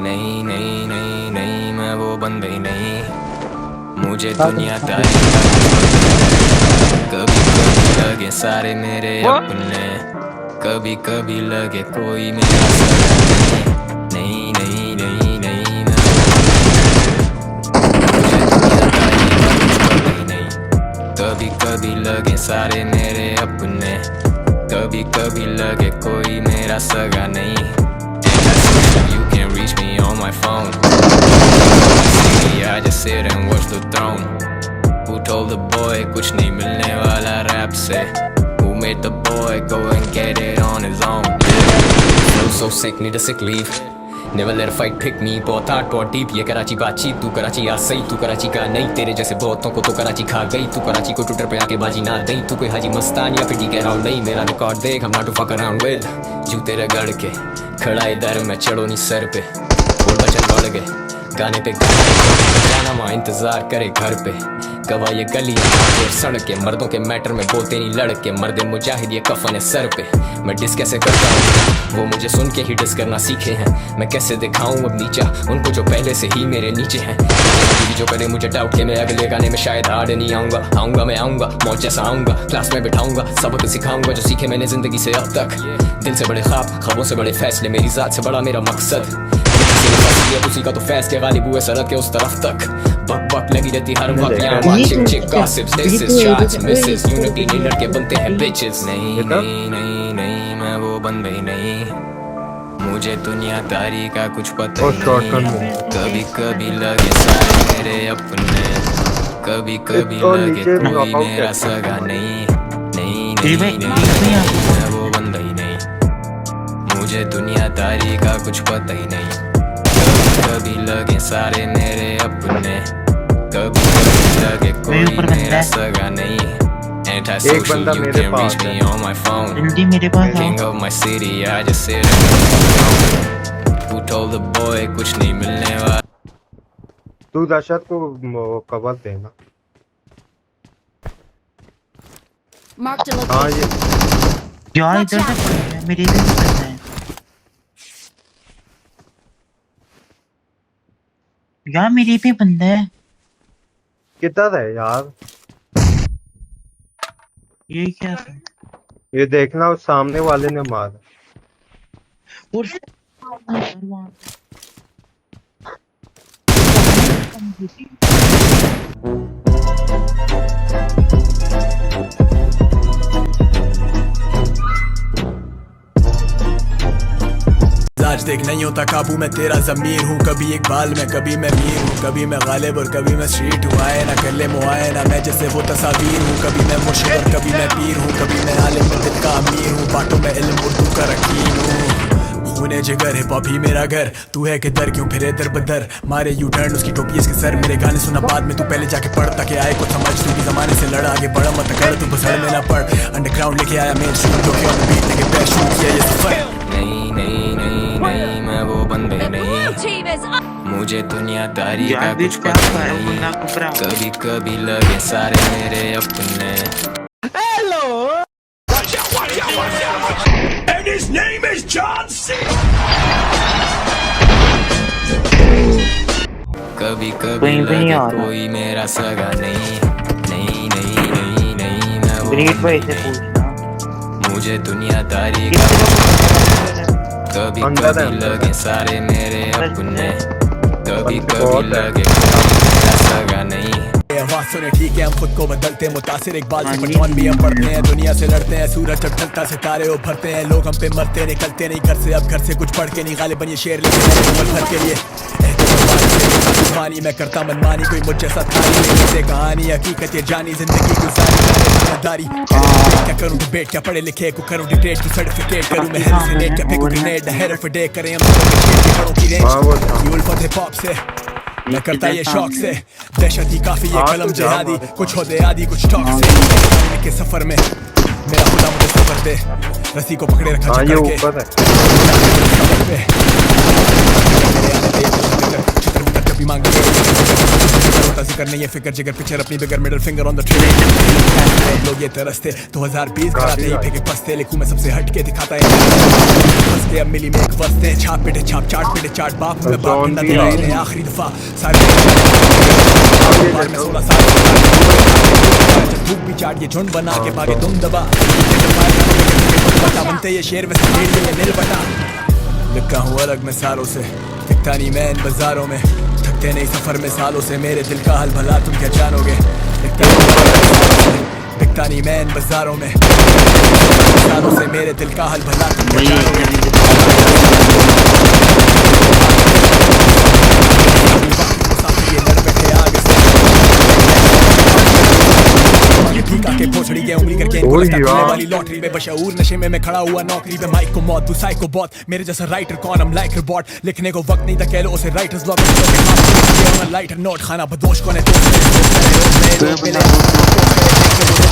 नहीं नहीं नहीं नहीं, मैं वो बंदा ही नहीं। मुझे दुनिया तारी का कभी कभी लगे सारे मेरे अपने, कभी कभी लगे कोई मेरा सगा नहीं। नहीं नहीं नहीं मैं मुझे दुनिया तारी का कुछ पता ही नहीं। कभी कभी लगे सारे मेरे अपने, कभी कभी लगे कोई मेरा सगा नहीं। You can reach me on my phone. See, I just sit and watch the throne. Who told the boy कुछ नहीं मिलने वाला रैप से? Who made the boy go and get it on his own? Feel so sick, need a sick leave. Never let a fight pick me. बहुत hard, बहुत deep. ये कराची बातचीत, तू कराची आ सही, तू कराची का नहीं। तेरे जैसे बहुतों को तो कराची खा गई। तू कराची को ट्विटर पे आके बाजी ना दई। तू कोई हाजी मस्तान या फिर डी कह रहा हूँ नहीं। मेरा रिकॉर्ड देख, I'm not to fuck around with. जूते रगड़ के खड़ा इधर मैं चढ़ो नहीं सर पे। बोल बचन बढ़ गए गाने पे गाना माँ इंतजार करे घर पे। गवा ये गली और सड़क के मर्दों के मैटर में बोलते नहीं लड़के। मर्दे मुजाहिद ये कफन है सर पे। मैं डिस कैसे करता हूँ वो मुझे सुन के ही डिस करना सीखे हैं। मैं कैसे दिखाऊं अब नीचा उनको जो पहले से ही मेरे नीचे हैं। जो करे मुझे डाउट के मैं अगले गाने में शायद हार्ड नहीं आऊंगा। आऊंगा मैं आऊंगा मौज जैसा आऊंगा। क्लास में बिठाऊंगा सबक सिखाऊंगा जो सीखे मैंने जिंदगी से अब तक। दिल से बड़े ख्वाबों से बड़े फैसले, मेरी जात से बड़ा मेरा मकसद। उसी का तो फैस के गालिब हुए सरहद के उस तरफ तक। बक बक लगी रहती हर वक्त यहाँ chick chick gossips disses shots misses यूनिटी नी लड़के बनते हैं बिचेस। नहीं नहीं नहीं नहीं मैं वो बंदा ही नहीं। मुझे दुनिया तारी का कुछ पता ही नहीं। कभी कभी लगे सारे मेरे अपने, कभी कभी लगे कोई मेरा सगा नहीं। नहीं नहीं नहीं मैं वो बंदा ही नहीं। मुझे दुनिया तारी का कुछ पता ही नहीं। कभी लगे सारे मेरे अपने, कभी कभी लगे कोई मेरा सगा नहीं। Antisocial, you can reach me on my phone. King of my city, I just sit and who told the boy कुछ नहीं मिलने वाला। तू दशत को कवर देना। हाँ ये यार इधर तक मेरे भी पसंद है यार। मेरे पे बंदा है। किधर है यार? ये क्या है? ये देखना उस सामने वाले ने मारा। और आज देख नहीं होता काबू में तेरा ज़मीर हूँ। कभी एक बाल में कभी मैं मीर हूँ, कभी मैं गालिब और कभी मैं स्ट्रीट हूँ। आए ना कर ले मुआए ना मैं जैसे वो तस्वीर हूँ। कभी मैं मुर्शिद और कभी मैं पीर हूँ, कभी मैं आलिम में दिल का अमीर हूँ। बातों में इल्म उर्दू का रकीन हूँ। खूने जिगर है पॉपी मेरा घर, तू है किधर क्यों फिरे दर बदर। मारे यू टर्न उसकी टोपी इसके सर। मेरे गाने सुना बाद में तू पहले जाके पढ़ ताकि आए को समझ। तू भी जमाने से लड़ा आगे बढ़ा मत कर तू बसड़ में ना पड़। अंडरग्राउंड लेके आया मेन स्ट्रीम जो कि ऑन बीट लेके बैश शुरू किया ये सफर। नहीं नहीं नहीं नहीं मैं वो बंदा ही नहीं। मुझे दुनिया दारी का कुछ पता नहीं। कभी कभी लगे सारे मेरे अपने। And his name is John C. कभी कभी लगे कोई मेरा सगा नहीं। नहीं नहीं नहीं नहीं मैं वो बंदा ही नहीं। मुझे दुनिया दारी का कभी कभी लगे सारे मेरे अपने, कभी कभी लगे मेरा सगा नहीं। आवाज सुने ठीक है हम खुद को बदलते हैं मुतासिर इकबाल से पटवान भी हम पढ़ते हैं। दुनिया से लड़ते हैं सूरज जब ढलता सितारे उभरते हैं। लोग हम पे मरते निकलते नहीं घर से, अब घर से कुछ पढ़ के नहीं गालिबन ये शेर लेके पल भर के लिए मैं करता मनमानी। कोई मुझ जैसा था नहीं से कहानी हकीकत ये जानी जिंदगी गुजारी। क्या करूं डिबेट क्या पढ़े लिखे को करूं डिटेट को सर्टिफिकेट करूं मैं हेल्थ क्या फेंकूं ग्रेनेड हेयर फॉर डे करें हम बड़ों की रेंज यूल फते पॉप से मैं करता ये शौक से। दहशत ही काफी ये कलम जिहादी कुछ हो दे आदि कुछ टॉक से के सफर में मेरा खुदा मुझे सफर दे। रस्सी को पकड़े रखा ये ऊपर है कभी मांगे जिक्र नहीं है फिक्र जिगर पिक्चर अपनी bigger middle finger on the trigger लोग ये तरसते 2020 कराते ही फेंके पसते लिखूं मैं सबसे हट के दिखाता है बसते अब मिली में एक वस्ते छाप पिटे छाप चाट पिटे चाट बाप में बाप न दे रहे हैं आखिरी दफा सारे में 16 साल धूप भी चाट ये झुंड बना के भागे तुम दबा बनते ये शेर वैसे भेड़ ये नील बटा लिखा हूँ अलग मैं सारों से दिखता नहीं मैं इन बाजारों में थकते नहीं सफर में सालों से मेरे दिल का हाल भला तुम क्या जानोगे दिखता नहीं मैं इन बाजारों में सालों से मेरे दिल का हाल भला तुम क्या जानोगे के पोछड़ी के उंगली करके इनको लगता है वाली लॉटरी में बशऊर नशे में मैं खड़ा हुआ नौकरी पे माइक को मौत तू साइको बॉट मेरे जैसा राइटर कौन हम लाइक रिपोर्ट लिखने को वक्त नहीं था कह लो उसे राइटर्स ब्लॉक में लाइटर नोट खाना बदोश कौन है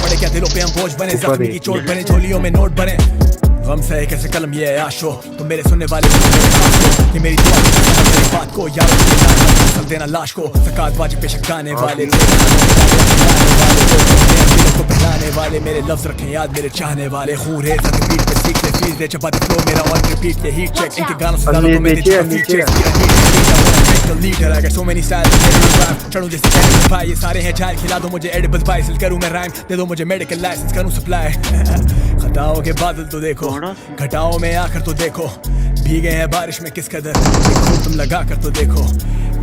पड़े क्या दिलों पे हम बोझ बने जख्मी की चोट बने झोलियों में नोट बने गम से कैसे कलम ये है आशो तो मेरे सुनने वाले ये मेरी दुआ मेरी बात को याद चल देना लाश को ज़कात वाजिब पेश गाने वाले को पहनाने वाले मेरे लफ्ज रखें याद मेरे चाहने वाले खून है सके बीट पे सीख ले फील दे चपाती फ्लो मेरा ऑन रिपीट के हीट चेक इनके गानों से ज़्यादा तो मैं नीचे leader I got so many styles चढ़ूं जैसे कैनिबल भाई ये सारे हैं जाल खिला दो मुझे एडिबल पाई सिल करूं मैं राइम दे दो मुझे मेडिकल लाइसेंस करूं सप्लाई खताओं के बादल तो देखो घटाओं में आकर तो देखो भीगे हैं बारिश में किस कदर तुम लगा कर तो देखो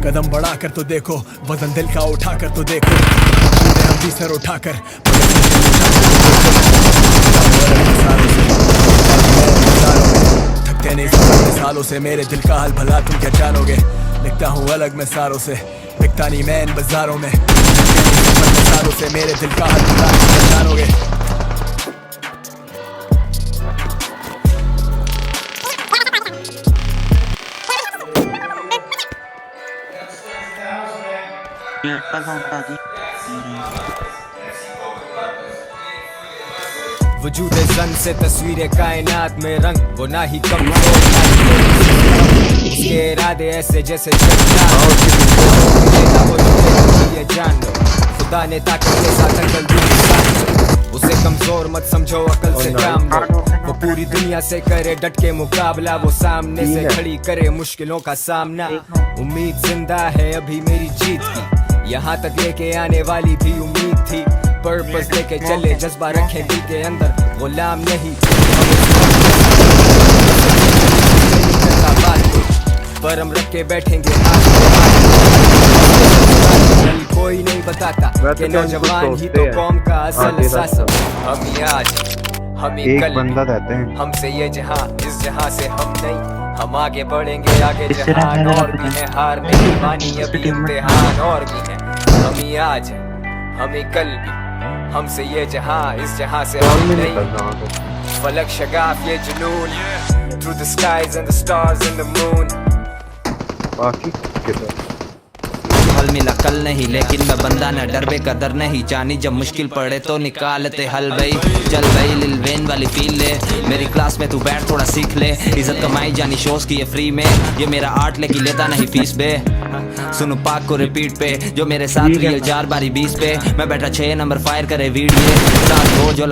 कदम बढ़ा कर तो देखो वजन दिल का उठा कर तो देखो हम भी सर उठाकर थकते नहीं सालों से मेरे दिल का हाल भला तुम क्या जानोगे लिखता हूँ अलग मैं सारों से दिखता नहीं मैं इन बाजारों में सालों से मेरे दिल का हाल भला तुम क्या जानोगे वजूद जंग से तस्वीरें कायनात में रंग वो ना ही कम उसके इरादे ऐसे जैसे ये जान लो खुदा ने ताकत के साथ अकल दी उसे कमजोर मत समझो अकल से काम लो वो पूरी दुनिया से करे डट के मुकाबला वो सामने से खड़ी करे मुश्किलों का सामना उम्मीद जिंदा है अभी मेरी जीत की यहाँ तक लेके आने वाली भी उम्मीद थी पर्पस लेके चले जज्बा रखे दिल के अंदर गुलाम नहीं पर हम रख के बैठेंगे कोई नहीं बताता कि नौजवान ही तो कौम का असल शासक हम ही आज हम ही कल हमसे ये जहां इस जहां से हम नहीं हम आगे बढ़ेंगे आगे जहान और भी है हार नहीं मानी अभी इम्तिहान और भी है हम ही आज हम ही कल भी हमसे ये जहां इस जहां से हम नहीं फलक शगाफ ये जुनून through the skies and the stars and the moon फल मिला कल नहीं लेकिन मैं बंदा न डर बे कदर नहीं जानी जब मुश्किल पड़े तो निकालते हल भाई चल भाई लिल वेन वाली फील ले मेरी क्लास में तू बैठ थोड़ा सीख ले इज्जत कमाई जानी शोज की ये फ्री में ये मेरा आर्ट लेके लेता नहीं फीस बे सुनो पाक को रिपीट पे जो मेरे साथ रियल 4 बारी 20 पे मैं बैठा 6 नंबर फायर करे वीडियो साथ वो जो